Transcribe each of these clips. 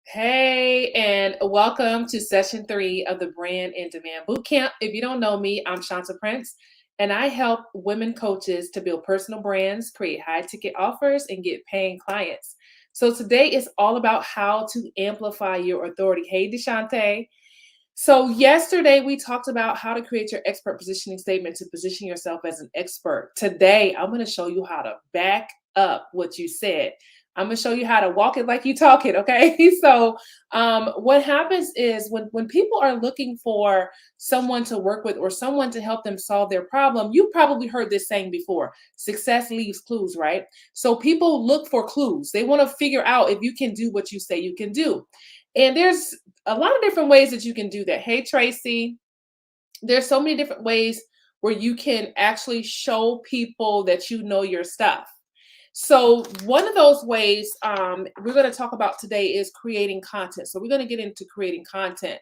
Hey, and welcome to session 3 of the Brand in Demand Bootcamp. If you don't know me, I'm Shanta Prince, and I help women coaches to build personal brands, create high ticket offers, and get paying clients. So today is all about how to amplify your authority. Hey, Deshante. So yesterday we talked about how to create your expert positioning statement to position yourself as an expert. Today, I'm going to show you how to back up what you said. I'm going to show you how to walk it like you talk it, okay? So what happens is when people are looking for someone to work with or someone to help them solve their problem, you probably heard this saying before, success leaves clues, right? So people look for clues. They want to figure out if you can do what you say you can do. And there's a lot of different ways that you can do that. Hey, Tracy, there's so many different ways where you can actually show people that you know your stuff. So one of those ways we're going to talk about today is creating content. So we're going to get into creating content.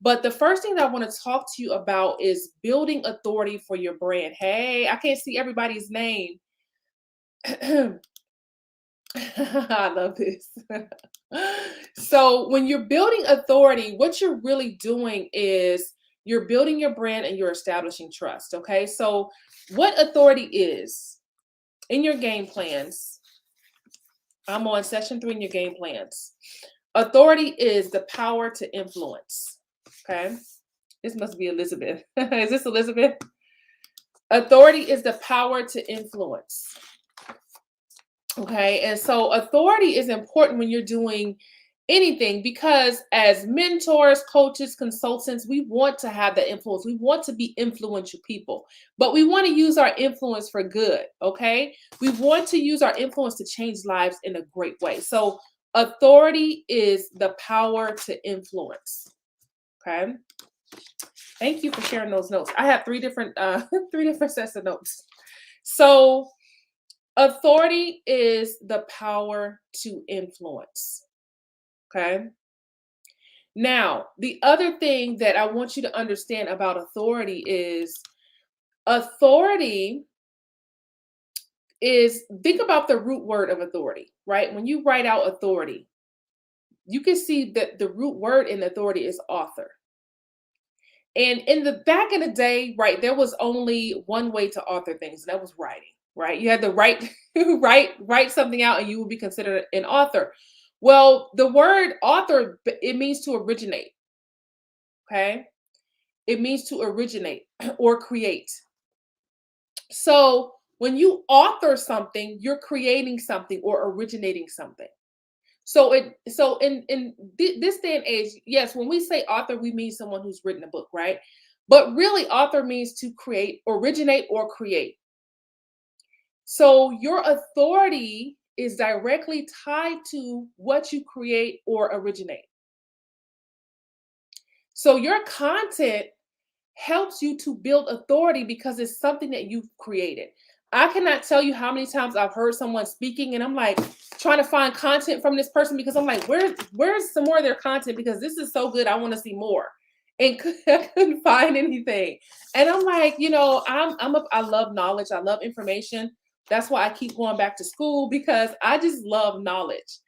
But the first thing that I want to talk to you about is building authority for your brand. Hey, I can't see everybody's name. I love this. So when you're building authority, what you're really doing is you're building your brand and you're establishing trust. Okay. So what authority is in your game plans? I'm on session 3 in your game plans. Authority is the power to influence. Okay. This must be Elizabeth. Is this Elizabeth? Authority is the power to influence. Okay, and so authority is important when you're doing anything because as mentors, coaches, consultants, we want to have that influence. We want to be influential people, but we want to use our influence for good. Okay, we want to use our influence to change lives in a great way. So authority is the power to influence. Okay, thank you for sharing those notes. I have three different sets of notes. So authority is the power to influence. Okay. Now, the other thing that I want you to understand about authority is think about the root word of authority, right? When you write out authority, you can see that the root word in authority is author. And in the back in the day, right, there was only one way to author things, and that was writing, right? You had to write, write something out, and you would be considered an author. Well, the word author, it means to originate, okay? It means to originate or create. So when you author something, you're creating something or originating something. So in this day and age, yes, when we say author, we mean someone who's written a book, right? But really, author means to create, originate, or create. So your authority is directly tied to what you create or originate. So your content helps you to build authority because it's something that you've created. I cannot tell you how many times I've heard someone speaking and I'm like trying to find content from this person because I'm like, where's some more of their content? Because this is so good. I want to see more. And I couldn't find anything. And I'm like, I love knowledge. I love information. That's why I keep going back to school because I just love knowledge.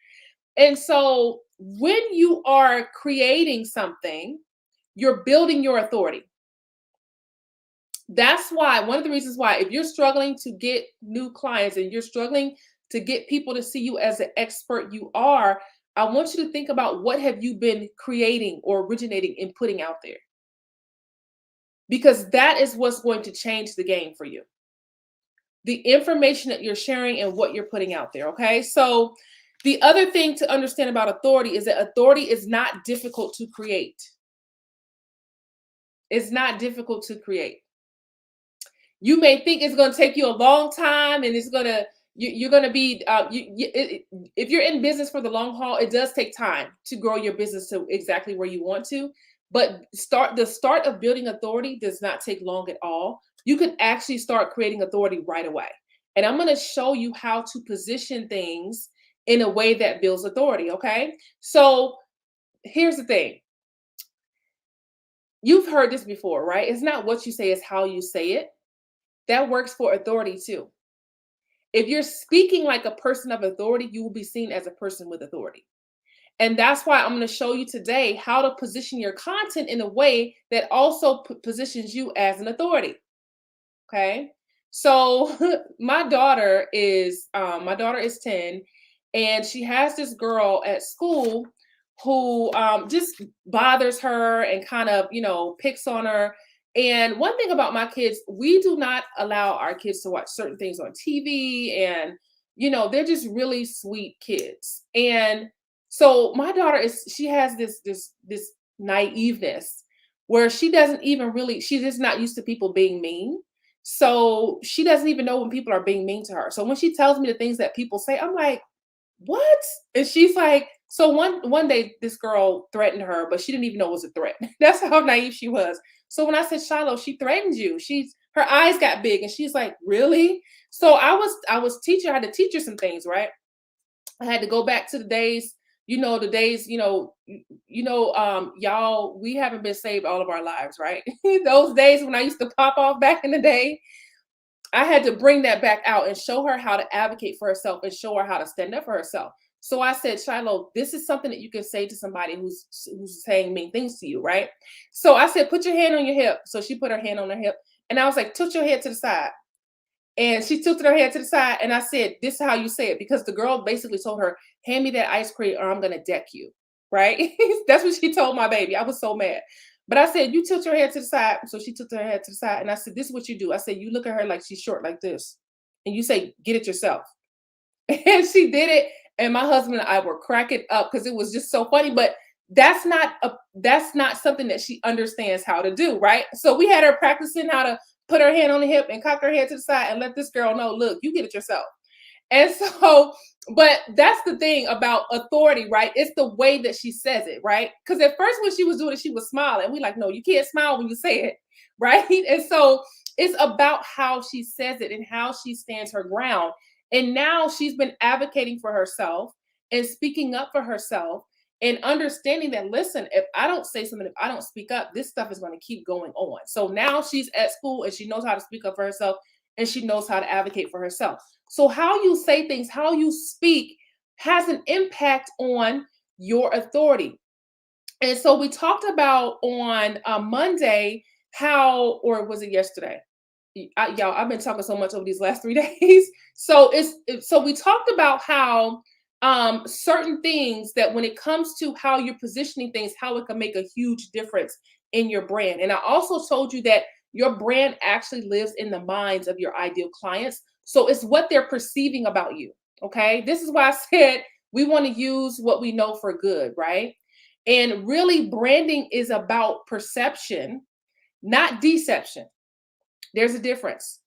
And so when you are creating something, you're building your authority. That's why one of the reasons why, if you're struggling to get new clients and you're struggling to get people to see you as an expert you are, I want you to think about what have you been creating or originating and putting out there, because that is what's going to change the game for you. The information that you're sharing and what you're putting out there. Okay. So the other thing to understand about authority is that authority is not difficult to create. It's not difficult to create. You may think it's going to take you a long time and it's going to you're going to be if you're in business for the long haul, it does take time to grow your business to exactly where you want to, but the start of building authority does not take long at all. You can actually start creating authority right away, and I'm going to show you how to position things in a way that builds authority. Okay, so here's the thing. You've heard this before, right? It's not what you say, it's how you say it. That works for authority too. If you're speaking like a person of authority, you will be seen as a person with authority. And that's why I'm going to show you today how to position your content in a way that also positions you as an authority. Okay. So my daughter is 10, and she has this girl at school who just bothers her and kind of, picks on her. And one thing about my kids, we do not allow our kids to watch certain things on TV, and they're just really sweet kids. And so my daughter she has this naiveness where she's just not used to people being mean. So she doesn't even know when people are being mean to her. So when she tells me the things that people say, I'm like, what? And she's like, so one day this girl threatened her, but she didn't even know it was a threat. That's how naive she was. So when I said, Shiloh, she threatened you. Her eyes got big and she's like, really? So I had to teach her some things, right? I had to go back to the days, y'all, we haven't been saved all of our lives, right? Those days when I used to pop off back in the day, I had to bring that back out and show her how to advocate for herself and show her how to stand up for herself. So I said, Shiloh, this is something that you can say to somebody who's saying mean things to you, right? So I said, put your hand on your hip. So she put her hand on her hip, and I was like, tilt your head to the side. And she tilted her head to the side, and I said, this is how you say it, because the girl basically told her, hand me that ice cream or I'm gonna deck you, right? That's what she told my baby. I was so mad. But I said, you tilt your head to the side. So she tilted her head to the side, and I said, this is what you do. I said, you look at her like she's short like this, and you say, get it yourself. And she did it, and my husband and I were cracking up because it was just so funny. But that's not something that she understands how to do, right? So we had her practicing how to put her hand on the hip and cock her head to the side and let this girl know, look, you get it yourself. And so, but that's the thing about authority, right? It's the way that she says it, right? Because at first when she was doing it, she was smiling. We like, no, you can't smile when you say it, right? And so it's about how she says it and how she stands her ground. And now she's been advocating for herself and speaking up for herself and understanding that, listen, if I don't say something, if I don't speak up, this stuff is going to keep going on. So now she's at school and she knows how to speak up for herself and she knows how to advocate for herself. So how you say things, how you speak has an impact on your authority. And so we talked about on Monday how, or was it yesterday? Y'all, I've been talking so much over these last 3 days. So so we talked about how certain things that when it comes to how you're positioning things, how it can make a huge difference in your brand. And I also told you that your brand actually lives in the minds of your ideal clients. So it's what they're perceiving about you. Okay. This is why I said we want to use what we know for good, right? And really, branding is about perception, not deception. There's a difference.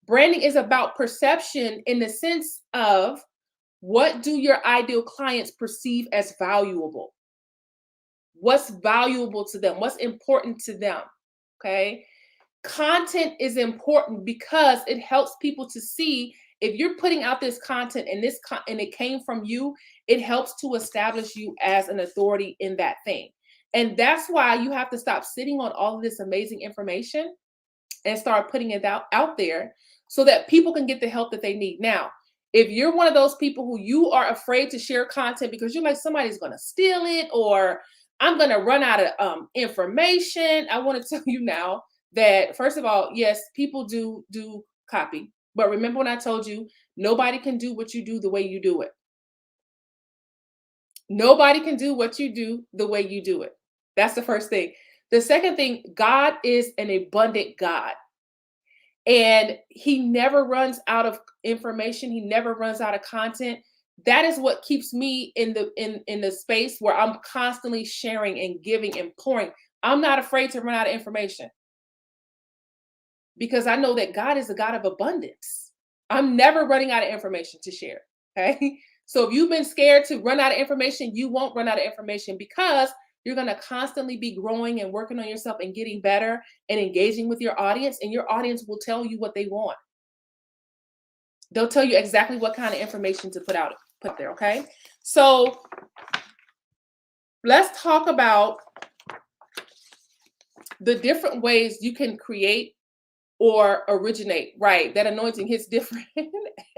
Branding is about perception in the sense of what do your ideal clients perceive as valuable? What's valuable to them? What's important to them? Okay. Content is important because it helps people to see if you're putting out this content and and it came from you, it helps to establish you as an authority in that thing. And that's why you have to stop sitting on all of this amazing information and start putting it out there so that people can get the help that they need. Now, if you're one of those people who you are afraid to share content because you're like somebody's going to steal it or I'm going to run out of information, I want to tell you now that first of all, yes, people do copy. But remember when I told you nobody can do what you do the way you do it. Nobody can do what you do the way you do it. That's the first thing. The second thing, God is an abundant God. And he never runs out of information, he never runs out of content. That is what keeps me in the space where I'm constantly sharing and giving and pouring. I'm not afraid to run out of information because I know that God is a God of abundance. I'm never running out of information to share. Okay. So if you've been scared to run out of information, you won't run out of information because you're going to constantly be growing and working on yourself and getting better and engaging with your audience. And your audience will tell you what they want. They'll tell you exactly what kind of information to put there. Okay. So let's talk about the different ways you can create or originate, right? That anointing hits different.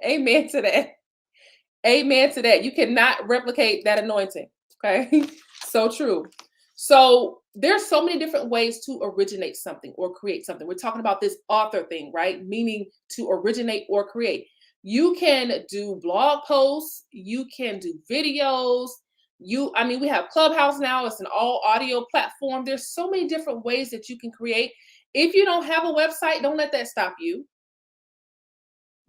Amen to that. Amen to that. You cannot replicate that anointing. Okay. So true. So there's so many different ways to originate something or create something. We're talking about this author thing, right? Meaning to originate or create. You can do blog posts, you can do videos. We have Clubhouse now, it's an all audio platform. There's so many different ways that you can create. If you don't have a website, don't let that stop you.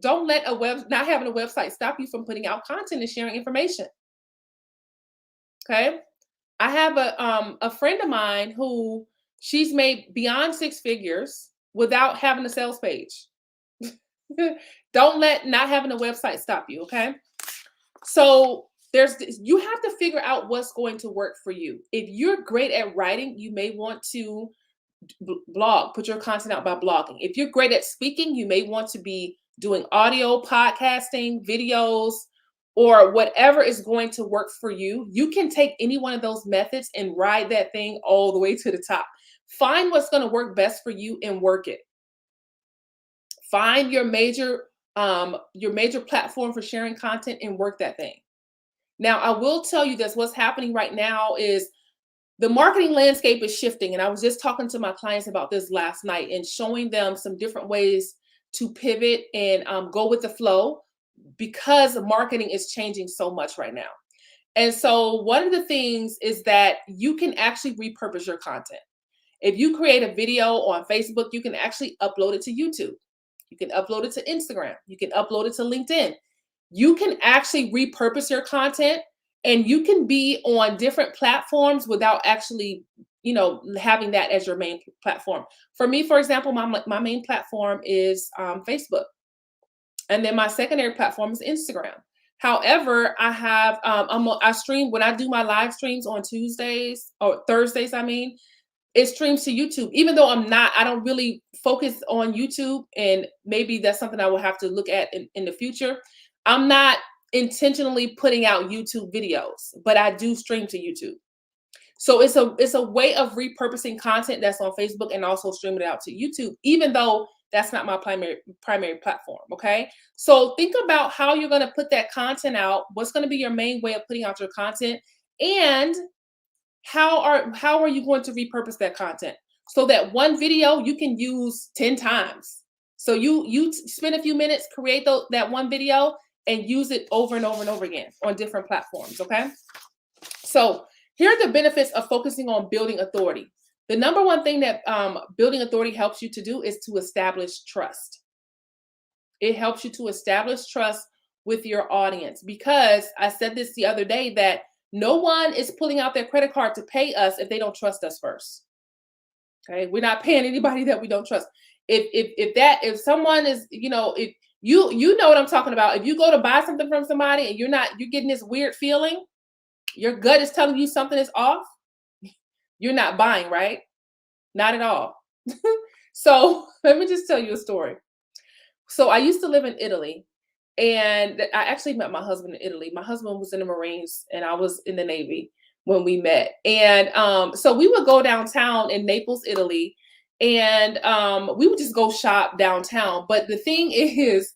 Don't let not having a website stop you from putting out content and sharing information. Okay. I have a friend of mine who she's made beyond six figures without having a sales page. Don't let not having a website stop you, okay? So you have to figure out what's going to work for you. If you're great at writing, you may want to blog, put your content out by blogging. If you're great at speaking, you may want to be doing audio, podcasting, videos, or whatever is going to work for you. You can take any one of those methods and ride that thing all the way to the top. Find what's going to work best for you and work it. Find your major platform for sharing content and work that thing. Now, I will tell you this, what's happening right now is the marketing landscape is shifting. And I was just talking to my clients about this last night and showing them some different ways to pivot and go with the flow because marketing is changing so much right now. And so one of the things is that you can actually repurpose your content. If you create a video on Facebook, you can actually upload it to YouTube. You can upload it to Instagram. You can upload it to LinkedIn. You can actually repurpose your content and you can be on different platforms without actually, having that as your main platform. For me, for example, my main platform is Facebook. And then my secondary platform is Instagram. However, I have, I stream when I do my live streams on Tuesdays or Thursdays, it streams to YouTube, even though I don't really focus on YouTube. And maybe that's something I will have to look at in the future. I'm not intentionally putting out YouTube videos, but I do stream to YouTube. So it's a way of repurposing content that's on Facebook and also streaming it out to YouTube, even though that's not my primary platform. Okay. So think about how you're going to put that content out. What's going to be your main way of putting out your content? And How are you going to repurpose that content so that one video you can use 10 times? So spend a few minutes, create that one video and use it over and over and over again on different platforms, okay? So here are the benefits of focusing on building authority. The number one thing that building authority helps you to do is to establish trust. It helps you to establish trust with your audience, because I said this the other day that no one is pulling out their credit card to pay us if they don't trust us first. Okay, we're not paying anybody that we don't trust. If someone is, if you know what I'm talking about. If you go to buy something from somebody and you're getting this weird feeling, your gut is telling you something is off, you're not buying, right? Not at all. So let me just tell you a story. So I used to live in Italy, and I actually met my husband in Italy. My husband was in the Marines and I was in the Navy when we met. And so we would go downtown in Naples, Italy, and we would just go shop downtown. But the thing is,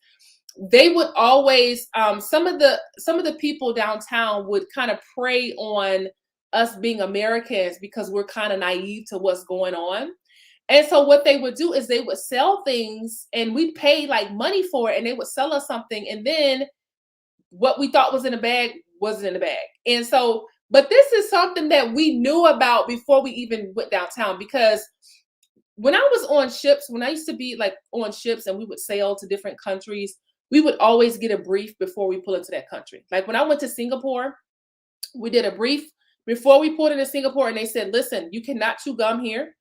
they would always some of the people downtown would kind of prey on us being Americans because we're kind of naive to what's going on. And so what they would do is they would sell things and we'd pay like money for it, and they would sell us something, and then what we thought was in the bag wasn't in the bag. And so, but this is something that we knew about before we even went downtown, because when I was on ships, when I used to be like on ships and we would sail to different countries, we would always get a brief before we pull into that country. Like when I went to Singapore, we did a brief before we pulled into Singapore, and they said, listen, you cannot chew gum here.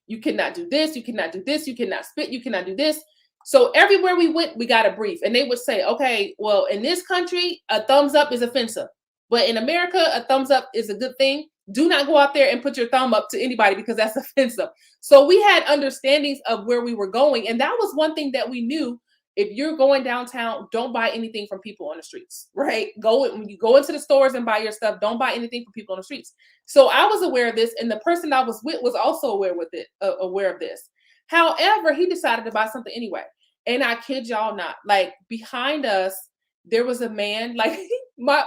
You cannot do this. You cannot do this. You cannot spit. You cannot do this. So everywhere we went, we got a brief. And they would say, okay, well, in this country, a thumbs up is offensive. But in America, a thumbs up is a good thing. Do not go out there and put your thumb up to anybody because that's offensive. So we had understandings of where we were going. And that was one thing that we knew. If you're going downtown, don't buy anything from people on the streets, right? When you go into the stores and buy your stuff, don't buy anything from people on the streets. So I was aware of this, and the person I was with was also aware of this. However, he decided to buy something anyway. And I kid y'all not, like behind us, there was a man, like my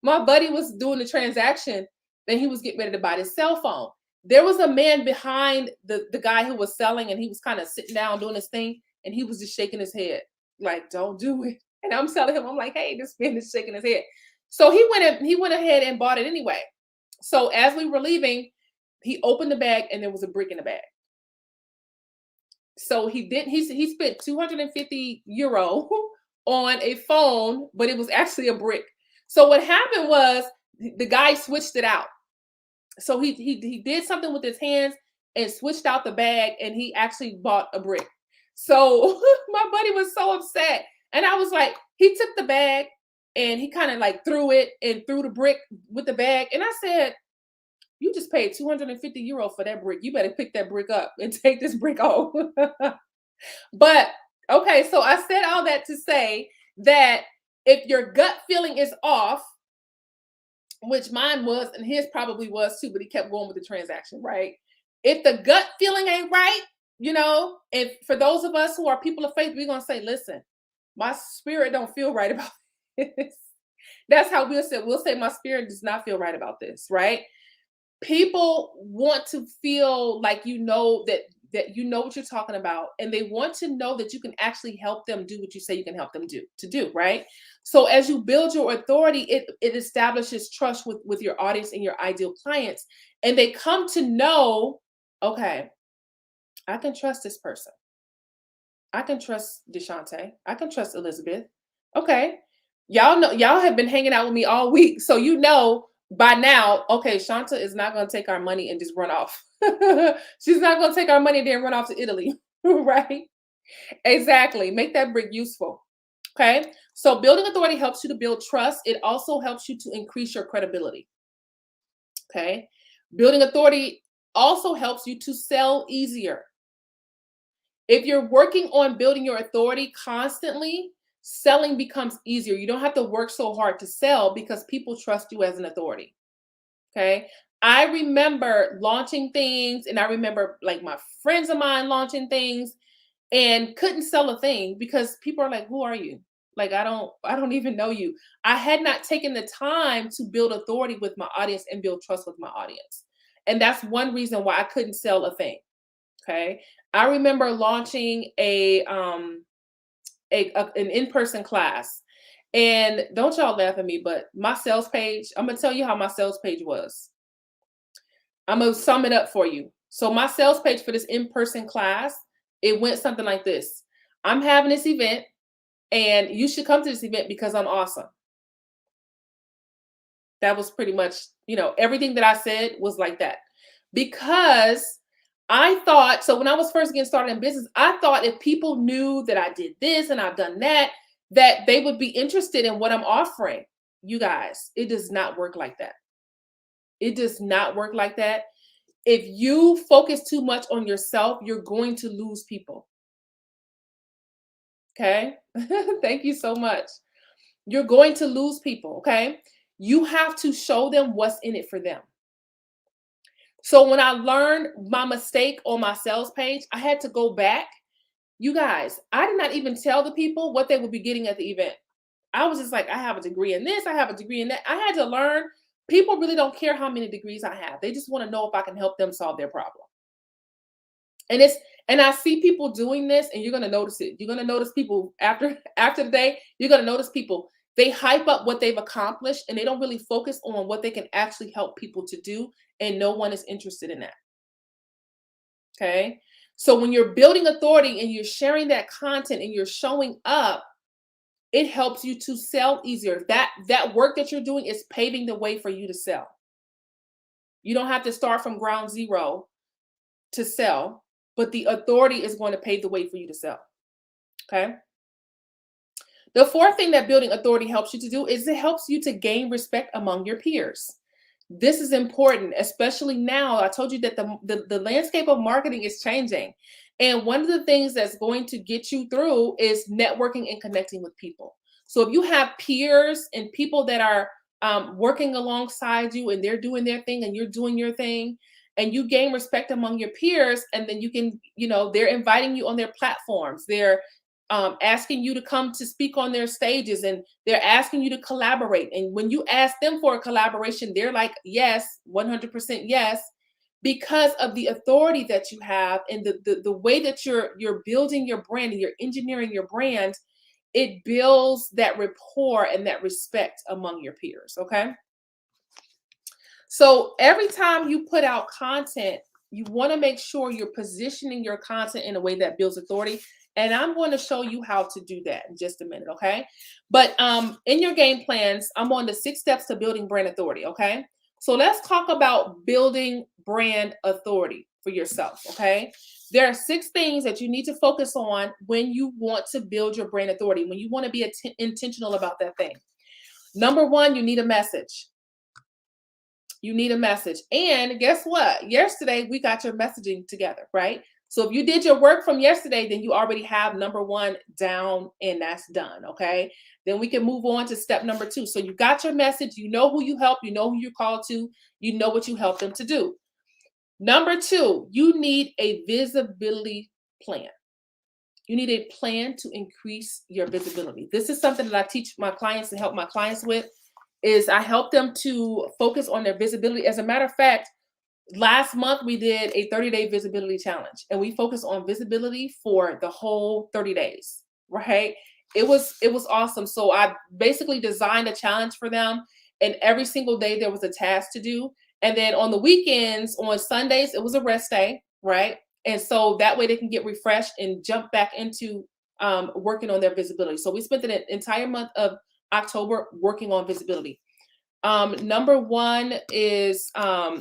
buddy was doing the transaction, then he was getting ready to buy his cell phone. There was a man behind the guy who was selling, and he was kind of sitting down doing his thing. And he was just shaking his head, like, don't do it. And I'm telling him, I'm like, hey, this man is shaking his head. So he went ahead and bought it anyway. So as we were leaving, he opened the bag and there was a brick in the bag. So he spent 250 euro on a phone, but it was actually a brick. So what happened was the guy switched it out. So he did something with his hands and switched out the bag, and he actually bought a brick. So my buddy was so upset. And I was like, he took the bag and he kind of like threw it and threw the brick with the bag. And I said, you just paid 250 euro for that brick. You better pick that brick up and take this brick off. But okay, so I said all that to say that if your gut feeling is off, which mine was, and his probably was too, but he kept going with the transaction, right? If the gut feeling ain't right, and for those of us who are people of faith, we're going to say, listen, my spirit don't feel right about this. That's how we'll say my spirit does not feel right about this, right? People want to feel like that you know what you're talking about, and they want to know that you can actually help them do what you say you can help them do, right? So as you build your authority, it establishes trust with your audience and your ideal clients, and they come to know, okay, I can trust this person. I can trust Deshante. I can trust Elizabeth. Okay. Y'all have been hanging out with me all week. So by now, okay, Shanta is not going to take our money and just run off. She's not going to take our money and then run off to Italy. Right? Exactly. Make that brick useful. Okay. So building authority helps you to build trust. It also helps you to increase your credibility. Okay. Building authority also helps you to sell easier. If you're working on building your authority constantly, selling becomes easier. You don't have to work so hard to sell because people trust you as an authority. Okay. I remember launching things, and I remember like my friends of mine launching things and couldn't sell a thing because people are like, who are you? Like, I don't even know you. I had not taken the time to build authority with my audience and build trust with my audience. And that's one reason why I couldn't sell a thing. Okay. I remember launching an in-person class. And don't y'all laugh at me, but my sales page, I'm gonna tell you how my sales page was. I'm gonna sum it up for you. So my sales page for this in-person class, it went something like this. I'm having this event and you should come to this event because I'm awesome. That was pretty much, everything that I said was like that. Because I thought, so when I was first getting started in business, I thought if people knew that I did this and I've done that, that they would be interested in what I'm offering. You guys, it does not work like that. It does not work like that. If you focus too much on yourself, you're going to lose people. Okay? Thank you so much. You're going to lose people, okay? You have to show them what's in it for them. So when I learned my mistake on my sales page, I had to go back. You guys, I did not even tell the people what they would be getting at the event. I was just like, I have a degree in this, I have a degree in that. I had to learn. People really don't care how many degrees I have. They just want to know if I can help them solve their problem. And I see people doing this, and you're gonna notice it. You're gonna notice people after the day, you're gonna notice people, they hype up what they've accomplished and they don't really focus on what they can actually help people to do, and no one is interested in that. Okay. So when you're building authority and you're sharing that content and you're showing up, it helps you to sell easier. That work that you're doing is paving the way for you to sell. You don't have to start from ground zero to sell, but the authority is going to pave the way for you to sell. Okay. The fourth thing that building authority helps you to do is it helps you to gain respect among your peers. This is important, especially now. I told you that the landscape of marketing is changing. And one of the things that's going to get you through is networking and connecting with people. So if you have peers and people that are working alongside you and they're doing their thing and you're doing your thing, and you gain respect among your peers, and then you can, they're inviting you on their platforms. They're asking you to come to speak on their stages, and they're asking you to collaborate. And when you ask them for a collaboration, they're like, yes, 100% yes, because of the authority that you have and the way that you're building your brand and you're engineering your brand. It builds that rapport and that respect among your peers. Okay. So every time you put out content, you want to make sure you're positioning your content in a way that builds authority. And I'm going to show you how to do that in just a minute, okay? But in your game plans, I'm on the 6 steps to building brand authority, okay? So let's talk about building brand authority for yourself, okay? There are 6 things that you need to focus on when you want to build your brand authority, when you want to be intentional about that thing. Number 1, you need a message. You need a message. And guess what? Yesterday, we got your messaging together, right? So if you did your work from yesterday, then you already have number 1 down, and that's done, okay? Then we can move on to step number 2. So you got your message, you know who you help, you know who you're called to, you know what you help them to do. Number 2, you need a visibility plan. You need a plan to increase your visibility. This is something that I teach my clients and help my clients with. Is I help them to focus on their visibility. As a matter of fact, last month we did a 30-day visibility challenge, and we focused on visibility for the whole 30 days, right? It was awesome. So I basically designed a challenge for them, and every single day there was a task to do. And then on the weekends, on Sundays, it was a rest day, right? And so that way they can get refreshed and jump back into working on their visibility. So we spent an entire month of October working on visibility. Number 1 is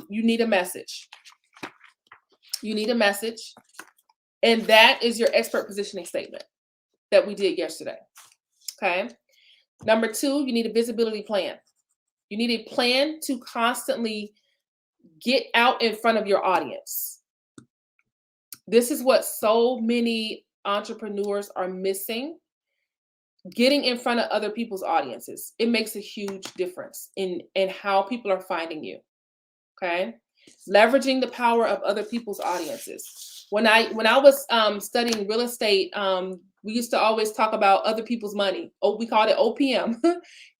you need a message. You need a message. And that is your expert positioning statement that we did yesterday. Okay. Number 2, you need a visibility plan. You need a plan to constantly get out in front of your audience. This is what so many entrepreneurs are missing. Getting in front of other people's audiences. It makes a huge difference in how people are finding you. Okay. Leveraging the power of other people's audiences. When I was studying real estate, We used to always talk about other people's money. Oh, we called it OPM.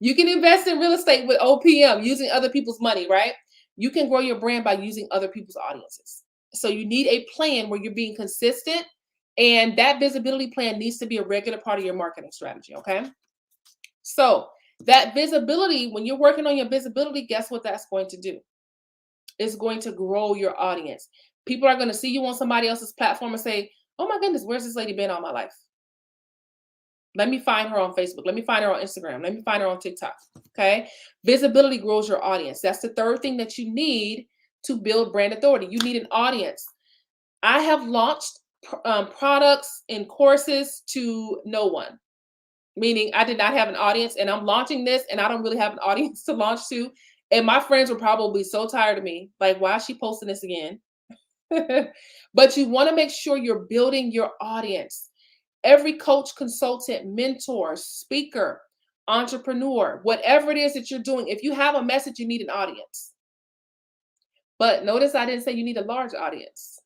You can invest in real estate with OPM, using other people's money, right? You can grow your brand by using other people's audiences. So you need a plan where you're being consistent, and that visibility plan needs to be a regular part of your marketing strategy, okay? So that visibility, when you're working on your visibility, guess what that's going to do? It's going to grow your audience. People are going to see you on somebody else's platform and say, oh my goodness, where's this lady been all my life? Let me find her on Facebook. Let me find her on Instagram. Let me find her on TikTok. Okay. Visibility grows your audience. That's the third thing that you need to build brand authority. You need an audience. I have launched products and courses to no one, meaning I did not have an audience, and I'm launching this and I don't really have an audience to launch to. And my friends were probably so tired of me. Like, why is she posting this again? But you want to make sure you're building your audience. Every coach, consultant, mentor, speaker, entrepreneur, whatever it is that you're doing, if you have a message, you need an audience. But notice I didn't say you need a large audience.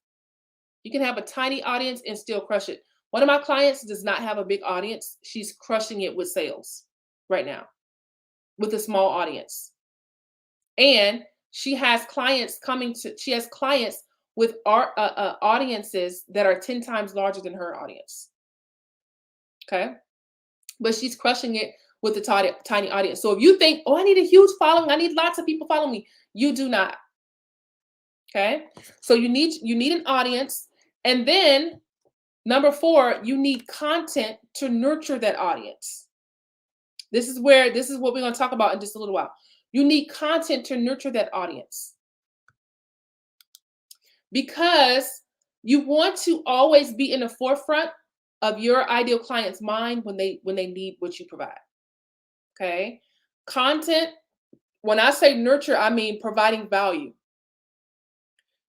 You can have a tiny audience and still crush it. One of my clients does not have a big audience. She's crushing it with sales right now with a small audience. And she has clients with audiences that are 10 times larger than her audience. Okay. But she's crushing it with the tiny audience. So if you think, oh, I need a huge following, I need lots of people following me, you do not. Okay. So you need an audience. And then number 4, you need content to nurture that audience. This is what we're going to talk about in just a little while. You need content to nurture that audience, because you want to always be in the forefront of your ideal client's mind when they need what you provide. Okay. Content, when I say nurture, I mean providing value.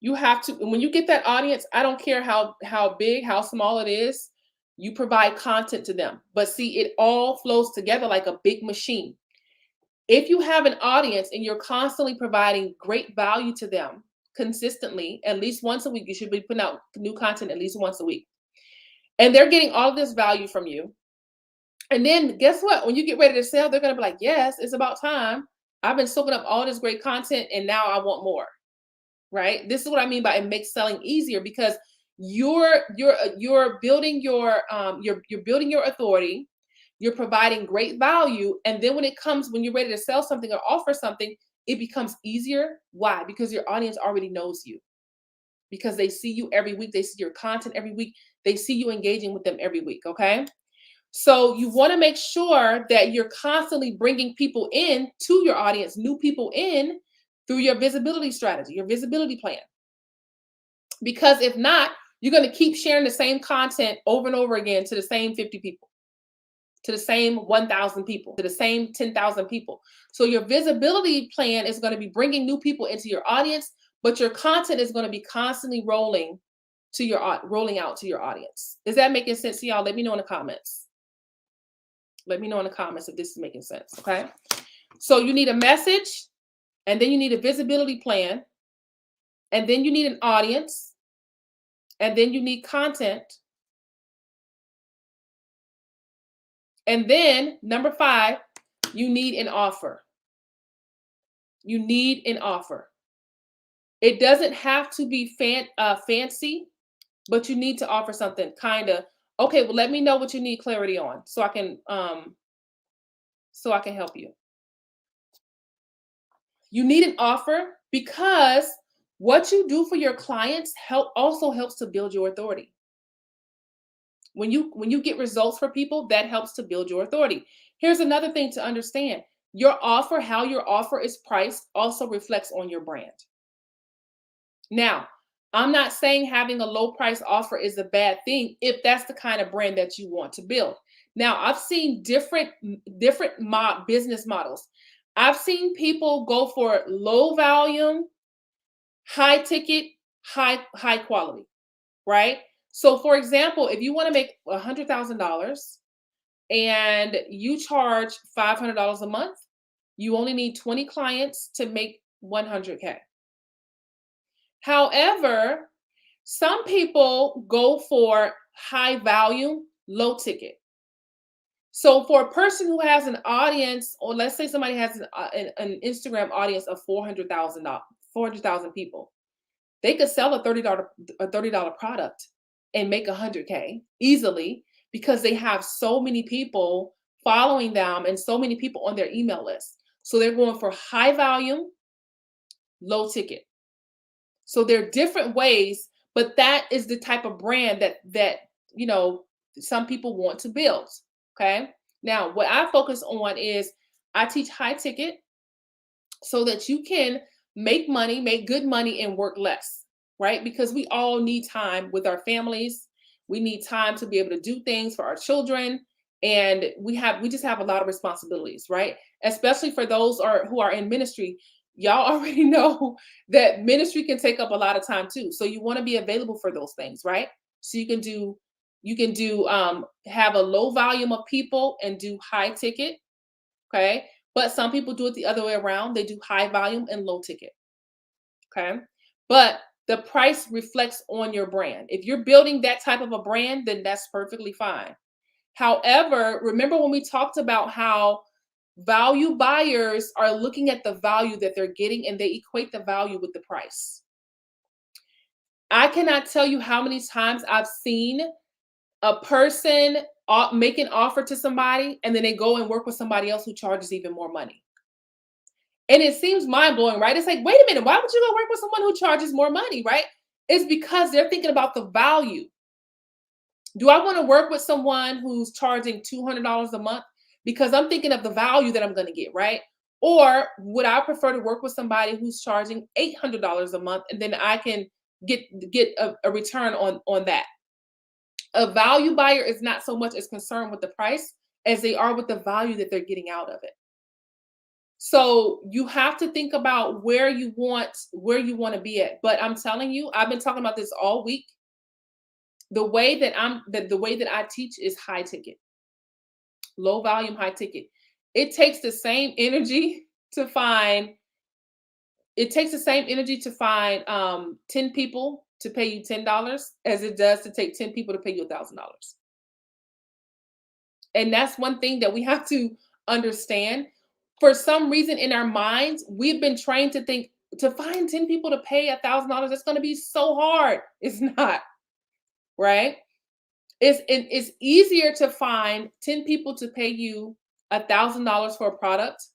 You have to, when you get that audience, I don't care how big, how small it is, you provide content to them. But see, it all flows together like a big machine. If you have an audience and you're constantly providing great value to them consistently, at least once a week, you should be putting out new content at least once a week. And they're getting all of this value from you. And then guess what? When you get ready to sell, they're going to be like, yes, it's about time. I've been soaking up all this great content and now I want more. Right? This is what I mean by it makes selling easier, because you're building your authority, you're providing great value, and then when you're ready to sell something or offer something, it becomes easier. Why? Because your audience already knows you. Because they see you every week, they see your content every week, they see you engaging with them every week, okay? So you want to make sure that you're constantly bringing people in to your audience, new people in, through your visibility strategy, your visibility plan. Because if not, you're going to keep sharing the same content over and over again to the same 50 people, to the same 1,000 people, to the same 10,000 people. So your visibility plan is going to be bringing new people into your audience, but your content is going to be constantly rolling out to your audience. Is that making sense to y'all? Let me know in the comments. Let me know in the comments if this is making sense, okay? So you need a message, and then you need a visibility plan, and then you need an audience, and then you need content. And then number 5, you need an offer. You need an offer. It doesn't have to be fancy, but you need to offer something kind of, okay, well, let me know what you need clarity on so I can help you. You need an offer because what you do for your clients also helps to build your authority. When you get results for people, that helps to build your authority. Here's another thing to understand. How your offer is priced also reflects on your brand. Now, I'm not saying having a low price offer is a bad thing if that's the kind of brand that you want to build. Now, I've seen different business models. I've seen people go for low volume, high ticket, high quality, right? So for example, if you want to make $100,000 and you charge $500 a month, you only need 20 clients to make $100K. However, some people go for high volume low ticket. So for a person who has an audience, or let's say somebody has an Instagram audience of 400,000 people, they could sell a $30 product and make 100K easily because they have so many people following them and so many people on their email list. So they're going for high volume, low ticket. So there are different ways, but that is the type of brand that you know some people want to build. Okay. Now, what I focus on is I teach high ticket so that you can make money, make good money, and work less, right? Because we all need time with our families. We need time to be able to do things for our children, and we just have a lot of responsibilities, right? Especially for those who are in ministry. Y'all already know that ministry can take up a lot of time too. So you want to be available for those things, right? So you can do have a low volume of people and do high ticket. Okay. But some people do it the other way around. They do high volume and low ticket. Okay. But the price reflects on your brand. If you're building that type of a brand, then that's perfectly fine. However, remember when we talked about how value buyers are looking at the value that they're getting and they equate the value with the price. I cannot tell you how many times I've seen a person make an offer to somebody and then they go and work with somebody else who charges even more money. And it seems mind blowing, right? It's like, wait a minute, why would you go work with someone who charges more money, right? It's because they're thinking about the value. Do I want to work with someone who's charging $200 a month? Because I'm thinking of the value that I'm going to get, right? Or would I prefer to work with somebody who's charging $800 a month and then I can get a return on that? A value buyer is not so much as concerned with the price as they are with the value that they're getting out of it. So you have to think about where you want to be at. But I'm telling you, I've been talking about this all week. The way that I teach is high ticket, low volume, high ticket. It takes the same energy to find. It takes the same energy to find 10 people to pay you $10 as it does to take 10 people to pay you $1,000. And that's one thing that we have to understand. For some reason in our minds, we've been trained to think to find 10 people to pay $1,000, that's going to be so hard. It's not, right? It's easier to find 10 people to pay you $1,000 for a product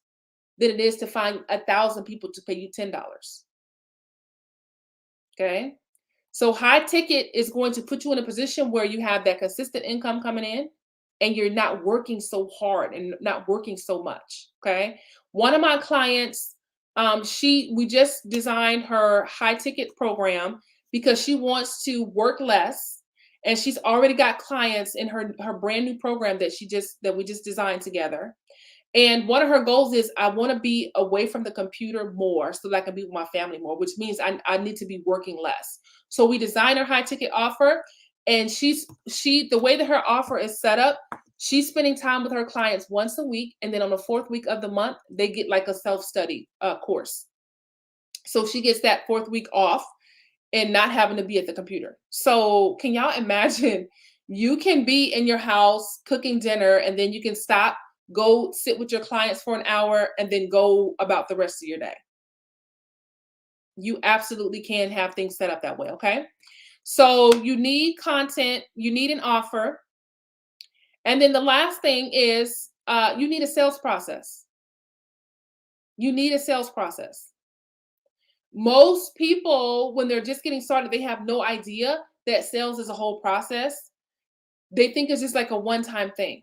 than it is to find 1,000 people to pay you $10. Okay. So high ticket is going to put you in a position where you have that consistent income coming in and you're not working so hard and not working so much. Okay. One of my clients, we just designed her high ticket program because she wants to work less and she's already got clients in her brand new program that we just designed together. And one of her goals is I want to be away from the computer more so that I can be with my family more, which means I need to be working less. So we designed her high ticket offer, and the way that her offer is set up, she's spending time with her clients once a week, and then on the fourth week of the month, they get like a self-study course. So she gets that fourth week off and not having to be at the computer. So can y'all imagine you can be in your house cooking dinner and then you can stop, go sit with your clients for an hour, and then go about the rest of your day. You absolutely can have things set up that way, okay? So you need content, you need an offer. And then the last thing is you need a sales process. You need a sales process. Most people, when they're just getting started, they have no idea that sales is a whole process. They think it's just like a one-time thing.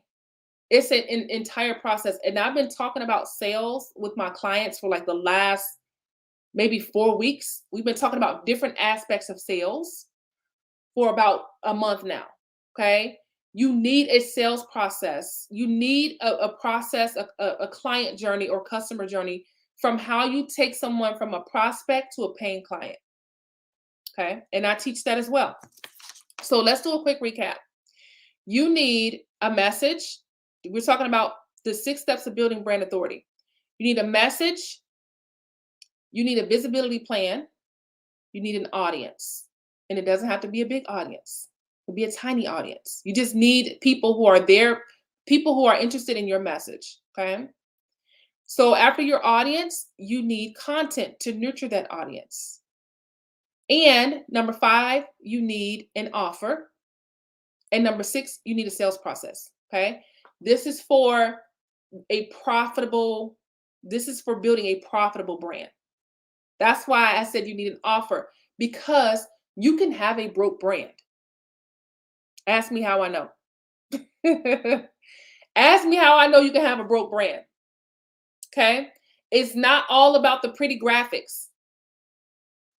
It's an entire process. And I've been talking about sales with my clients for like the last maybe 4 weeks. We've been talking about different aspects of sales for about a month now. Okay. You need a sales process. You need a process, a client journey or customer journey from how you take someone from a prospect to a paying client. Okay. And I teach that as well. So let's do a quick recap. You need a message. We're talking about the 6 steps of building brand authority. You need a message. You need a visibility plan. You need an audience. And it doesn't have to be a big audience. It'll be a tiny audience. You just need people who are there, people who are interested in your message. Okay. So after your audience, you need content to nurture that audience. And number 5, you need an offer. And number 6, you need a sales process. Okay. This is for this is for building a profitable brand. That's why I said you need an offer, because you can have a broke brand. Ask me how I know. Ask me how I know you can have a broke brand. Okay. It's not all about the pretty graphics.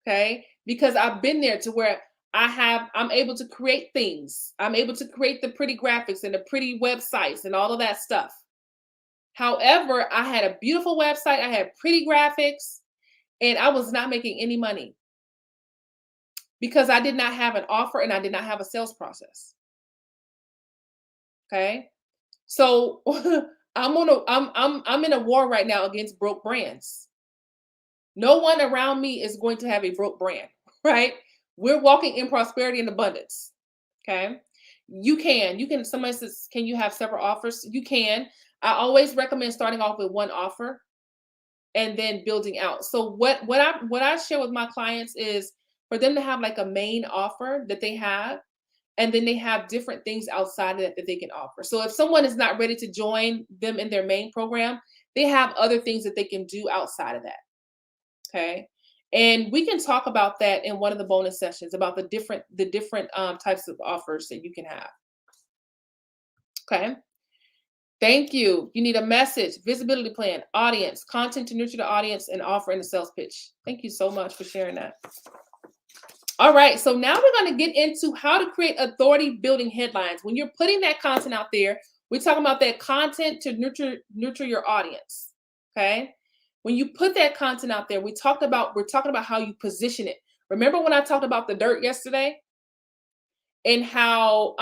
Okay. Because I've been there to where I'm able to create things. I'm able to create the pretty graphics and the pretty websites and all of that stuff. However, I had a beautiful website, I had pretty graphics, and I was not making any money because I did not have an offer and I did not have a sales process. Okay. So I'm in a war right now against broke brands. No one around me is going to have a broke brand, right? We're walking in prosperity and abundance. Okay. Somebody says, can you have several offers? You can. I always recommend starting off with one offer and then building out. So what I share with my clients is for them to have like a main offer that they have, and then they have different things outside of that they can offer. So if someone is not ready to join them in their main program, they have other things that they can do outside of that. Okay. And we can talk about that in one of the bonus sessions about the different types of offers that you can have. Okay. Thank you. You need a message, visibility plan, audience, content to nurture the audience, and offer in a sales pitch. Thank you so much for sharing that. All right. So now we're going to get into how to create authority building headlines. When you're putting that content out there, we're talking about that content to nurture your audience. Okay. When you put that content out there, we're talking about how you position it. Remember when I talked about the dirt yesterday and how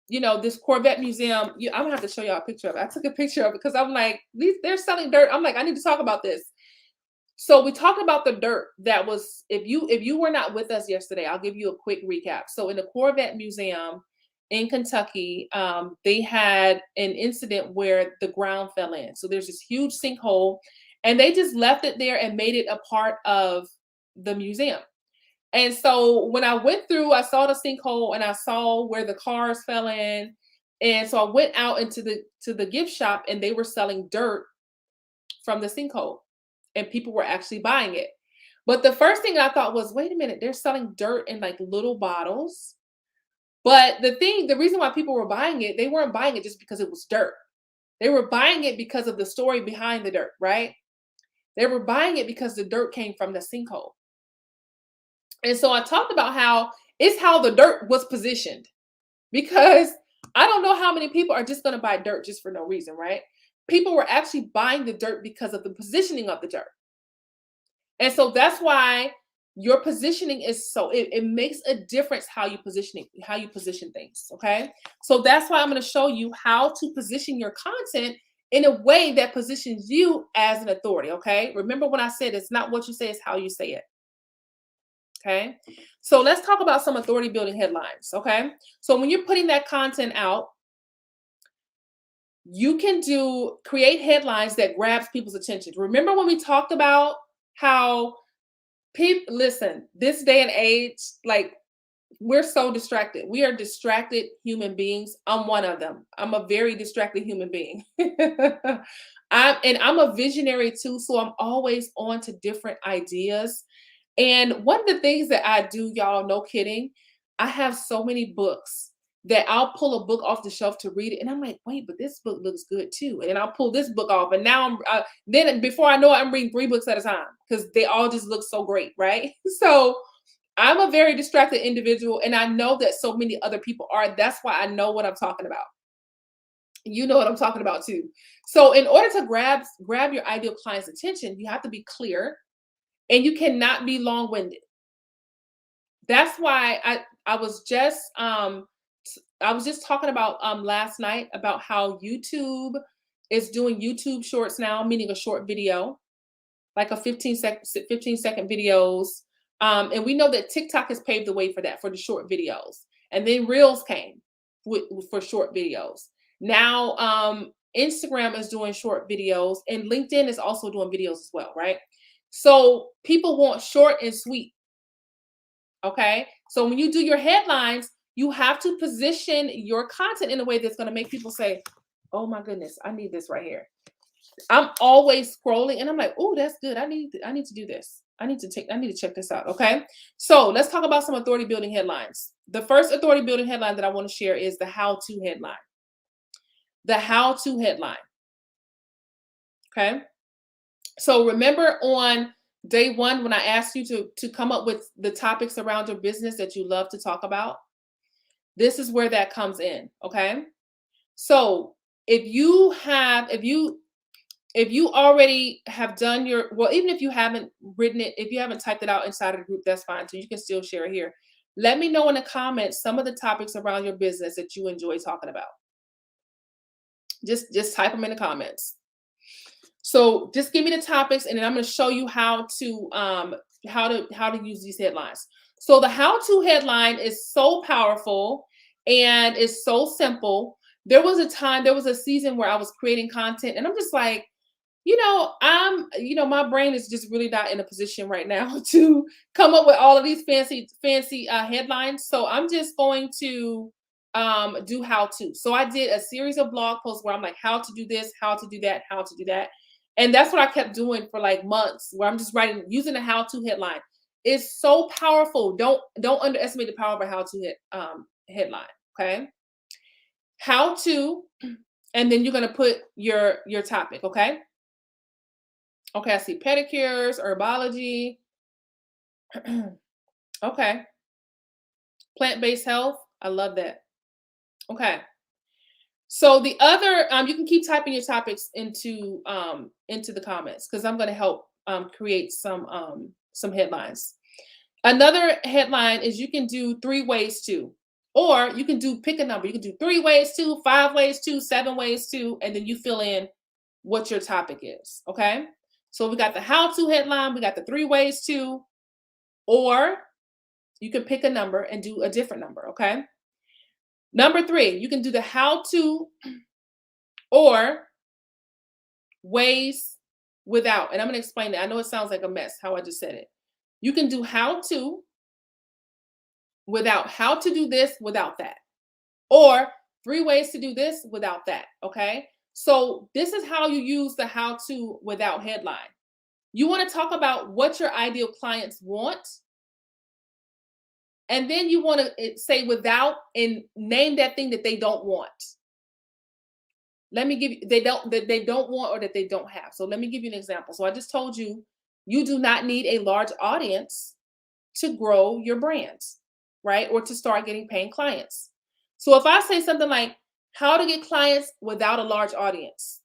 this Corvette museum, I'm gonna have to show y'all a picture of it. I took a picture of it because I'm like, they're selling dirt. I'm like, I need to talk about this. So we talked about the dirt that was, if you were not with us yesterday, I'll give you a quick recap. So in the Corvette museum in Kentucky, they had an incident where the ground fell in. So there's this huge sinkhole, and they just left it there and made it a part of the museum. And so when I went through, I saw the sinkhole and I saw where the cars fell in. And so I went out into the gift shop, and they were selling dirt from the sinkhole, and people were actually buying it. But the first thing I thought was, wait a minute, they're selling dirt in like little bottles. But the reason why people were buying it, they weren't buying it just because it was dirt. They were buying it because of the story behind the dirt, right? They were buying it because the dirt came from the sinkhole. And so I talked about how the dirt was positioned, because I don't know how many people are just going to buy dirt just for no reason, right? People were actually buying the dirt because of the positioning of the dirt. And so that's why your positioning is it makes a difference how you position things. Okay. So that's why I'm going to show you how to position your content in a way that positions you as an authority. Okay. Remember when I said it's not what you say, it's how you say it. Okay. So let's talk about some authority building headlines. Okay. So when you're putting that content out, you can create headlines that grabs people's attention. Remember when we talked about how listen, this day and age, like, we're so distracted. We are distracted human beings. I'm one of them. I'm a very distracted human being. I'm a visionary too, so I'm always on to different ideas. And one of the things that I do, y'all, no kidding, I have so many books that I'll pull a book off the shelf to read it, and I'm like, wait, but this book looks good too. And I'll pull this book off, and now then before I know it, I'm reading 3 books at a time because they all just look so great, right? So I'm a very distracted individual, and I know that so many other people are. That's why I know what I'm talking about. You know what I'm talking about too. So in order to grab your ideal client's attention, you have to be clear, and you cannot be long-winded. That's why I was just talking about like night about how YouTube is doing YouTube shorts now, meaning a short video, like a 15-second videos. And we know that TikTok has paved the way for that, for the short videos. And then Reels came for short videos. Now, Instagram is doing short videos, and LinkedIn is also doing videos as well, right? So people want short and sweet. Okay. So when you do your headlines, you have to position your content in a way that's going to make people say, oh my goodness, I need this right here. I'm always scrolling and I'm like, oh, that's good. I need to do this. I need to check this out. Okay. So let's talk about some authority building headlines. The first authority building headline that I want to share is the how-to headline. The how-to headline. Okay. So remember on day one, when I asked you to come up with the topics around your business that you love to talk about, this is where that comes in. Okay. So if you already have done your, well, even if you haven't written it, if you haven't typed it out inside of the group, that's fine. So you can still share it here. Let me know in the comments some of the topics around your business that you enjoy talking about. Just type them in the comments. So just give me the topics, and then I'm going to show you how to use these headlines. So the how-to headline is so powerful and it's so simple. There was a season where I was creating content, and I'm just like, my brain is just really not in a position right now to come up with all of these fancy headlines. So I'm just going to do how to. So I did a series of blog posts where I'm like, how to do this, how to do that, how to do that. And that's what I kept doing for like months, where I'm just using a how-to headline. It's so powerful. Don't underestimate the power of a how-to headline. Okay. How to, and then you're going to put your topic. Okay. Okay. I see pedicures, herbology. Okay. Plant-based health. I love that. Okay. So the other, you can keep typing your topics into the comments, because I'm going to help create some headlines. Another headline is you can do 3 ways to, or you can pick a number. You can do 3 ways to, 5 ways to, 7 ways to, and then you fill in what your topic is. Okay. So we got the how-to headline, we got the 3 ways to, or you can pick a number and do a different number. Okay. Number 3, you can do the how-to or ways without. And I'm going to explain that. I know it sounds like a mess how I just said it. You can do how-to without, how to do this without that, or 3 ways to do this without that. Okay. So this is how you use the how-to without headline. You want to talk about what your ideal clients want. And then you want to say without and name that thing that they don't want. Let me give you, that they don't want or that they don't have. So let me give you an example. So I just told you, you do not need a large audience to grow your brands, right? Or to start getting paying clients. So if I say something like how to get clients without a large audience,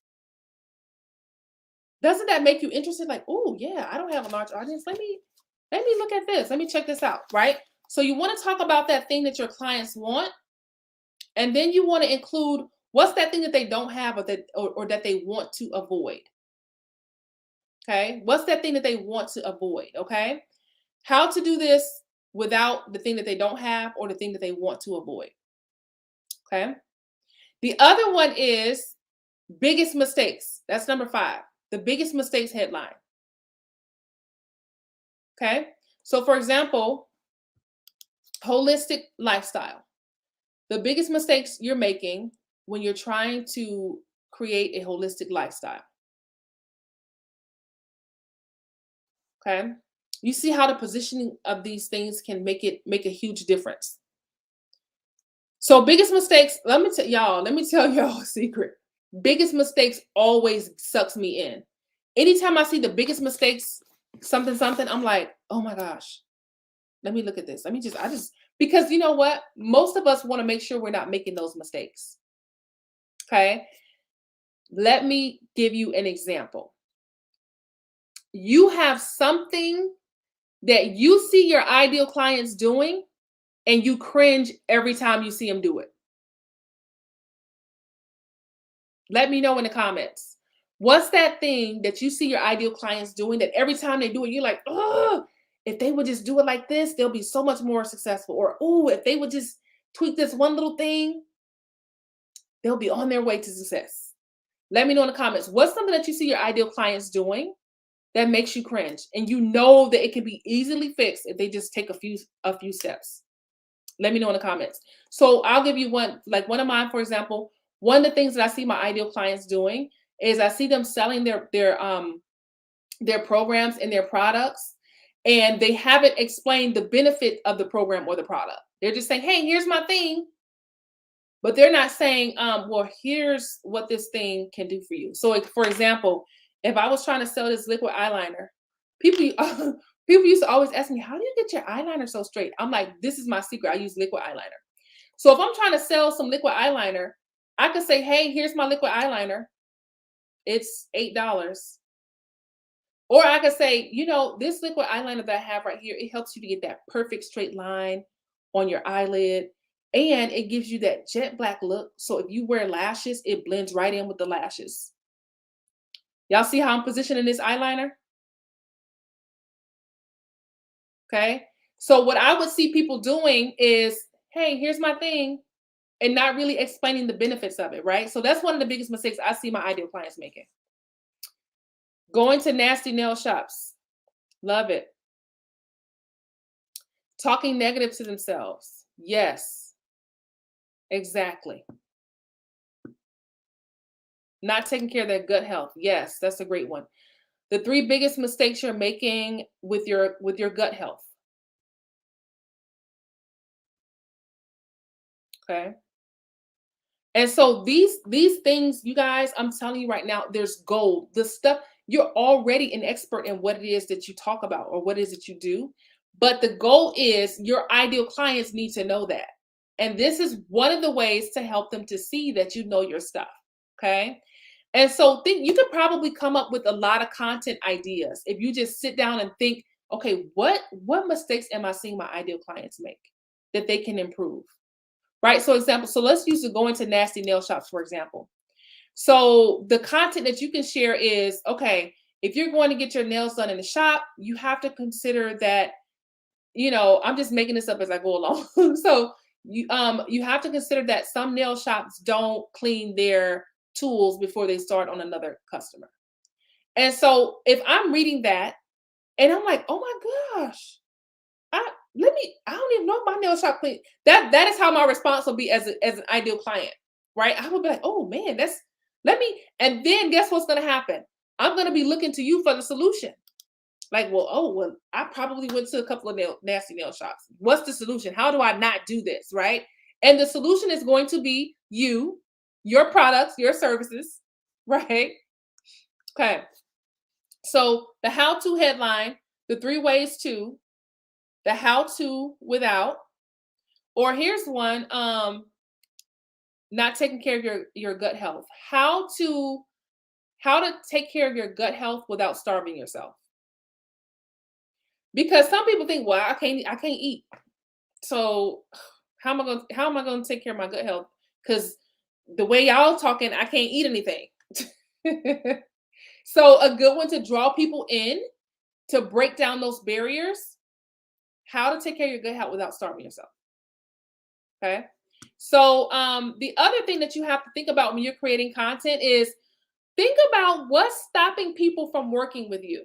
doesn't that make you interested? Like, oh yeah, I don't have a large audience. Let me look at this. Let me check this out, right? So you want to talk about that thing that your clients want, and then you want to include what's that thing that they don't have, or that they want to avoid. Okay, what's that thing that they want to avoid? Okay, how to do this without the thing that they don't have or the thing that they want to avoid. Okay, the other one is biggest mistakes. That's number 5, the biggest mistakes headline. Okay, so for example, holistic lifestyle. The biggest mistakes you're making when you're trying to create a holistic lifestyle. Okay. You see how the positioning of these things can make a huge difference. So biggest mistakes, let me tell y'all a secret. Biggest mistakes always sucks me in. Anytime I see the biggest mistakes, something, I'm like, oh my gosh, let me look at this. Because you know what? Most of us want to make sure we're not making those mistakes. Okay. Let me give you an example. You have something that you see your ideal clients doing, and you cringe every time you see them do it. Let me know in the comments. What's that thing that you see your ideal clients doing that every time they do it, you're like, oh, if they would just do it like this, they'll be so much more successful. Or, oh, if they would just tweak this one little thing, they'll be on their way to success. Let me know in the comments, what's something that you see your ideal clients doing that makes you cringe, and you know that it can be easily fixed if they just take a few steps. Let me know in the comments. So I'll give you one, like one of mine, for example. One of the things that I see my ideal clients doing is I see them selling their programs and their products, and they haven't explained the benefit of the program or the product. They're just saying, hey, here's my thing, but they're not saying, well, here's what this thing can do for you. So like, for example, if I was trying to sell this liquid eyeliner, people people used to always ask me, how do you get your eyeliner so straight? I'm like, this is my secret. I use liquid eyeliner. So if I'm trying to sell some liquid eyeliner, I could say, hey, here's my liquid eyeliner. It's $8. Or I could say, this liquid eyeliner that I have right here, it helps you to get that perfect straight line on your eyelid. And it gives you that jet black look. So if you wear lashes, it blends right in with the lashes. Y'all see how I'm positioning this eyeliner? Okay. So what I would see people doing is, hey, here's my thing, and not really explaining the benefits of it, right? So that's one of the biggest mistakes I see my ideal clients making. Going to nasty nail shops. Love it. Talking negative to themselves. Yes. Exactly. Not taking care of their gut health. Yes, that's a great one. The 3 biggest mistakes you're making with your gut health. Okay. And so these things, you guys, I'm telling you right now, there's gold. The stuff, you're already an expert in what it is that you talk about or what it is that you do. But the goal is your ideal clients need to know that. And this is one of the ways to help them to see that you know your stuff. Okay. And so you could probably come up with a lot of content ideas if you just sit down and think, okay, what mistakes am I seeing my ideal clients make that they can improve? Right? So let's use going to nasty nail shops, for example. So the content that you can share is, okay, if you're going to get your nails done in the shop, you have to consider that, I'm just making this up as I go along. So you have to consider that some nail shops don't clean their tools before they start on another customer. And so if I'm reading that and I'm like, oh my gosh, I don't even know if my nail shop clean. That is how my response will be as an ideal client, right? I would be like, oh man, and then guess what's gonna happen? I'm gonna be looking to you for the solution. Like, well, I probably went to a couple of nasty nail shops. What's the solution? How do I not do this, right? And the solution is going to be your products, your services, right? Okay. So the how-to headline, the 3 ways to, the how-to without, or here's one, not taking care of your gut health. How to take care of your gut health without starving yourself. Because some people think, well, I can't eat. So how am I going to take care of my gut health? Because the way y'all talking, I can't eat anything. So a good one to draw people in, to break down those barriers, how to take care of your gut health without starving yourself. Okay. So the other thing that you have to think about when you're creating content is think about what's stopping people from working with you.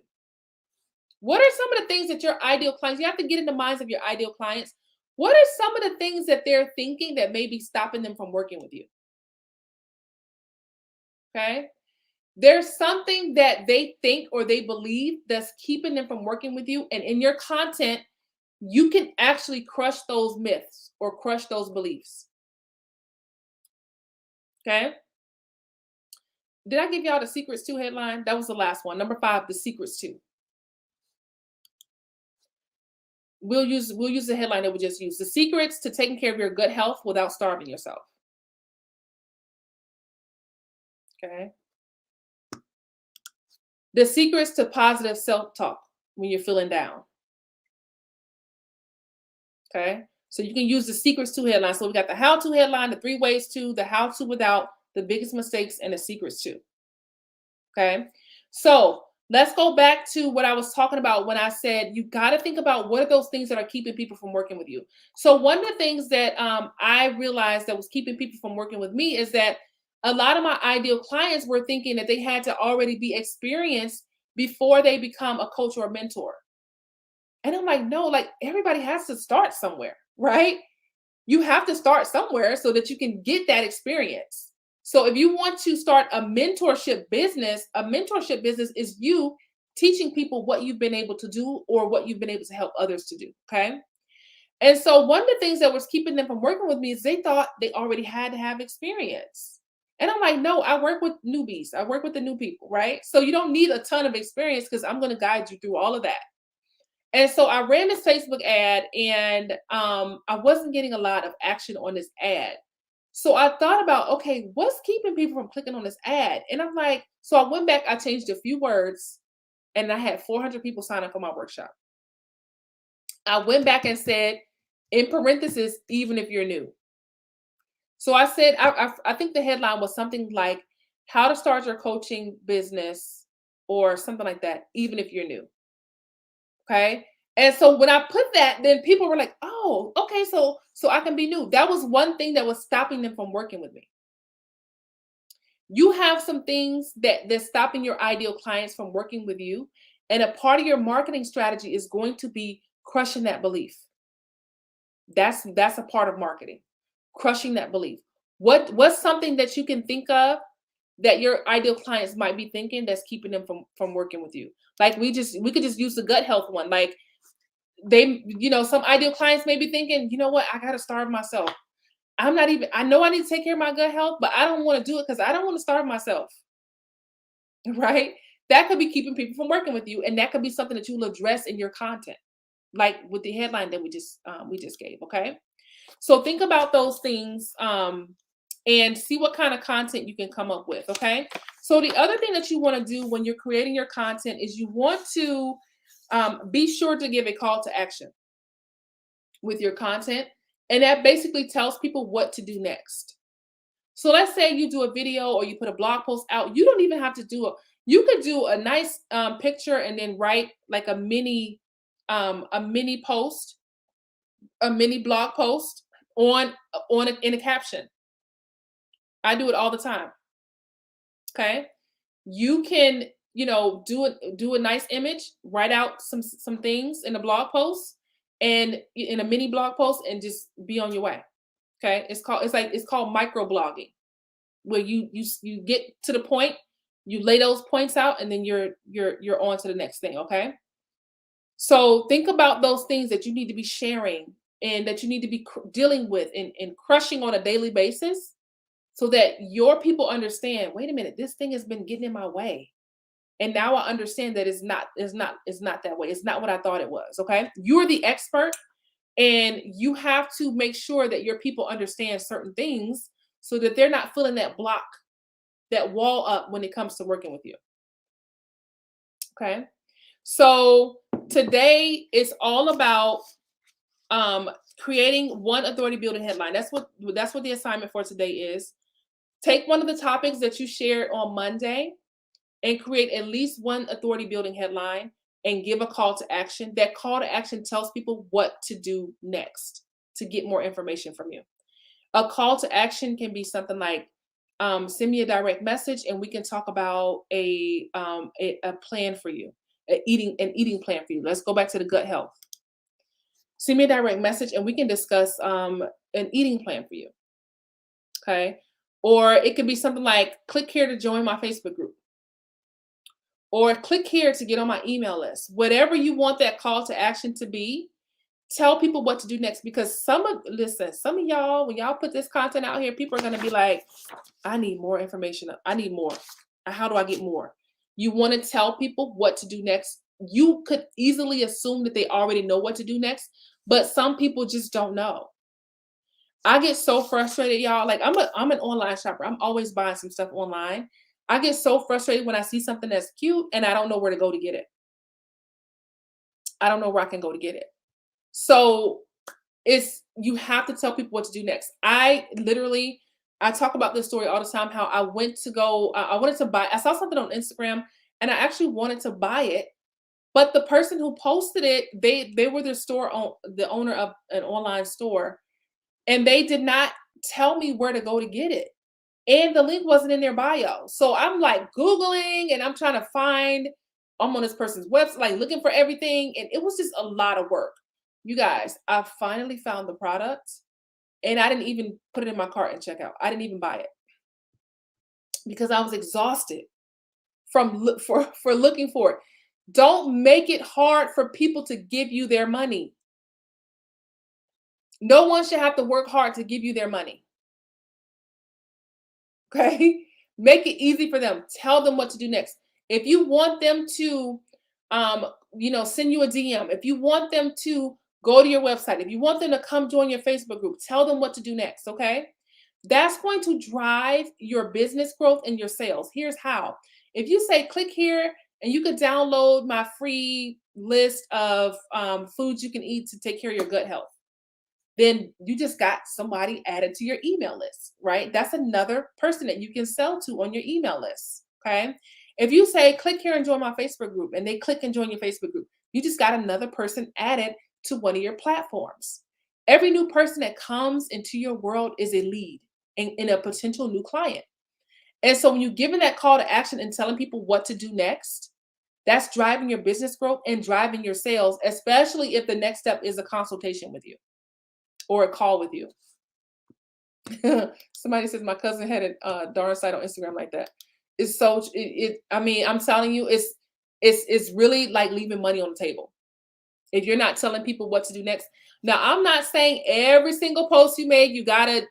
What are some of the things that your ideal clients, you have to get in the minds of your ideal clients. What are some of the things that they're thinking that may be stopping them from working with you? Okay. There's something that they think or they believe that's keeping them from working with you. And in your content, you can actually crush those myths or crush those beliefs. Okay. Did I give y'all the secrets to headline? That was the last one. Number 5, the secrets to. We'll use the headline that we just used. The secrets to taking care of your gut health without starving yourself. Okay. The secrets to positive self-talk when you're feeling down. Okay. So you can use the secrets to headline. So we got the how-to headline, the 3 ways to, the how-to without, the biggest mistakes, and the secrets to. Okay. So let's go back to what I was talking about when I said you got to think about what are those things that are keeping people from working with you. So one of the things that I realized that was keeping people from working with me is that a lot of my ideal clients were thinking that they had to already be experienced before they become a coach or a mentor. And I'm like, no, like everybody has to start somewhere, right? You have to start somewhere so that you can get that experience. So if you want to start a mentorship business is you teaching people what you've been able to do or what you've been able to help others to do. Okay. And so one of the things that was keeping them from working with me is they thought they already had to have experience. And I'm like, no, I work with newbies. I work with the new people, right? So you don't need a ton of experience because I'm going to guide you through all of that. And so I ran this Facebook ad and I wasn't getting a lot of action on this ad. So I thought about, okay, what's keeping people from clicking on this ad? And I'm like, so I went back, I changed a few words, and I had 400 people sign up for my workshop. I went back and said, in parentheses, even if you're new. So I said, I think the headline was something like how to start your coaching business or something like that, even if you're new. Okay. And so when I put that, then people were like, "Oh, okay, so I can be new." That was one thing that was stopping them from working with me. You have some things that's stopping your ideal clients from working with you, and a part of your marketing strategy is going to be crushing that belief. That's a part of marketing. Crushing that belief. What's something that you can think of that your ideal clients might be thinking that's keeping them from working with you? Like we could just use the gut health one. Like some ideal clients may be thinking, you know what, I got to starve myself. I know I need to take care of my gut health, but I don't want to do it because I don't want to starve myself. Right? That could be keeping people from working with you. And that could be something that you'll address in your content, like with the headline that we just gave. Okay. So think about those things and see what kind of content you can come up with. Okay. So the other thing that you want to do when you're creating your content is you want to be sure to give a call to action with your content. And that basically tells people what to do next. So let's say you do a video or you put a blog post out. You don't even have to you could do a nice picture and then write like a mini post, a mini blog post in a caption. I do it all the time. Okay. You can, do a nice image, write out some things in a blog post and in a mini blog post and just be on your way. Okay. It's called microblogging, where you get to the point, you lay those points out, and then you're on to the next thing. Okay. So think about those things that you need to be sharing and that you need to be dealing with and crushing on a daily basis so that your people understand, wait a minute, this thing has been getting in my way. And now I understand that it's not that way. It's not what I thought it was. Okay. You're the expert and you have to make sure that your people understand certain things so that they're not feeling that block, that wall up when it comes to working with you. Okay. So today it's all about creating one authority building headline. That's what the assignment for today is. Take one of the topics that you shared on Monday and create at least one authority building headline and give a call to action. That call to action tells people what to do next to get more information from you. A call to action can be something like send me a direct message and we can talk about a plan for you, an eating plan for you. Let's go back to the gut health. Send me a direct message and we can discuss an eating plan for you. Okay. Or it could be something like click here to join my Facebook group. Or click here to get on my email list. Whatever you want that call to action to be, tell people what to do next. Because some of y'all, when y'all put this content out here, people are going to be like, I need more information. I need more. How do I get more? You want to tell people what to do next. You could easily assume that they already know what to do next, but some people just don't know. I get so frustrated, y'all. Like I'm an online shopper. I'm always buying some stuff online. I get so frustrated when I see something that's cute and I don't know where to go to get it. I don't know where I can go to get it. So you have to tell people what to do next. I talk about this story all the time, how I wanted to buy, I saw something on Instagram and I actually wanted to buy it. But the person who posted it, they were the owner of an online store, and they did not tell me where to go to get it. And the link wasn't in their bio. So I'm like Googling and I'm trying to find, I'm on this person's website, like looking for everything. And it was just a lot of work. You guys, I finally found the product and I didn't even put it in my cart and check out. I didn't even buy it because I was exhausted for looking for it. Don't make it hard for people to give you their money. No one should have to work hard to give you their money. Okay? Make it easy for them. Tell them what to do next. If you want them to send you a DM, if you want them to go to your website, if you want them to come join your Facebook group, tell them what to do next, okay? That's going to drive your business growth and your sales. Here's how. If you say click here and you could download my free list of foods you can eat to take care of your gut health, then you just got somebody added to your email list, right? That's another person that you can sell to on your email list, okay? If you say, click here and join my Facebook group, and they click and join your Facebook group, you just got another person added to one of your platforms. Every new person that comes into your world is a lead and a potential new client. And so when you're giving that call to action and telling people what to do next, that's driving your business growth and driving your sales, especially if the next step is a consultation with you or a call with you. Somebody says my cousin had a darn site on Instagram like that. It's so I mean, I'm telling you, it's really like leaving money on the table if you're not telling people what to do next. Now, I'm not saying every single post you make, you gotta,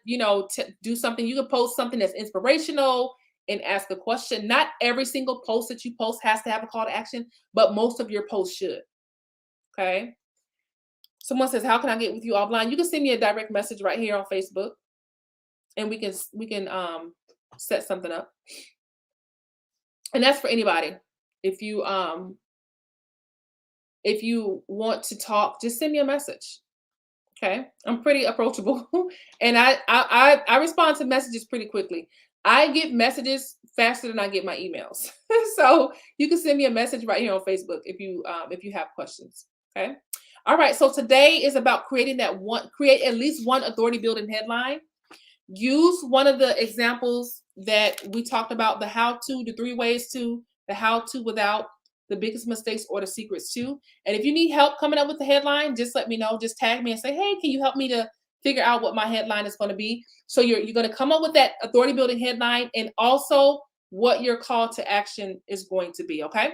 do something. You can post something that's inspirational and ask a question. Not every single post that you post has to have a call to action, but most of your posts should. Okay. Someone says, "How can I get with you offline?" You can send me a direct message right here on Facebook, and we can set something up. And that's for anybody. If you want to talk, just send me a message. Okay, I'm pretty approachable, and I respond to messages pretty quickly. I get messages faster than I get my emails, so you can send me a message right here on Facebook if you have questions. Okay. All right, so today is about create at least one authority building headline. Use one of the examples that we talked about, the how to, the 3 ways to, the how to without, the biggest mistakes or the secrets too. And if you need help coming up with the headline, just let me know. Just tag me and say, hey, can you help me to figure out what my headline is going to be? So you're going to come up with that authority building headline and also what your call to action is going to be, okay?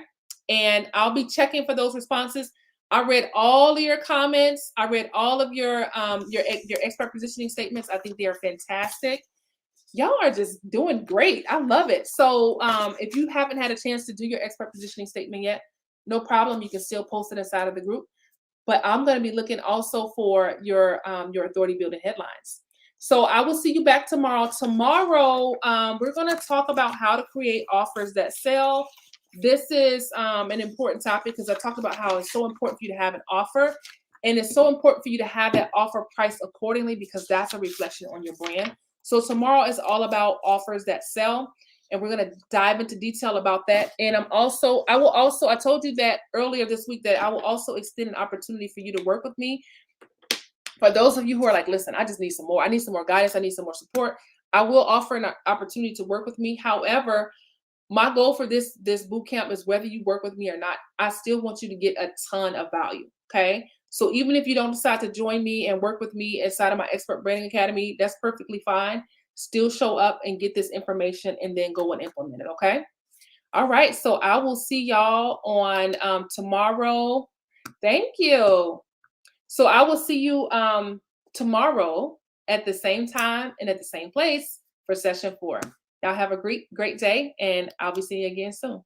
And I'll be checking for those responses. I read all of your comments. I read all of your expert positioning statements. I think they are fantastic. Y'all are just doing great. I love it. So if you haven't had a chance to do your expert positioning statement yet, no problem. You can still post it inside of the group. But I'm going to be looking also for your authority building headlines. So I will see you back tomorrow. Tomorrow, we're going to talk about how to create offers that sell. This is an important topic because I talked about how it's so important for you to have an offer. And it's so important for you to have that offer priced accordingly because that's a reflection on your brand. So tomorrow is all about offers that sell. And we're going to dive into detail about that. And I told you that earlier this week that I will also extend an opportunity for you to work with me. For those of you who are like, listen, I just need some more. I need some more guidance. I need some more support. I will offer an opportunity to work with me. However, my goal for this boot camp is whether you work with me or not, I still want you to get a ton of value. Okay. So even if you don't decide to join me and work with me inside of my Expert Branding Academy, that's perfectly fine. Still show up and get this information and then go and implement it. Okay. All right. So I will see y'all on tomorrow. Thank you. So I will see you tomorrow at the same time and at the same place for session 4. Y'all have a great day, and I'll be seeing you again soon.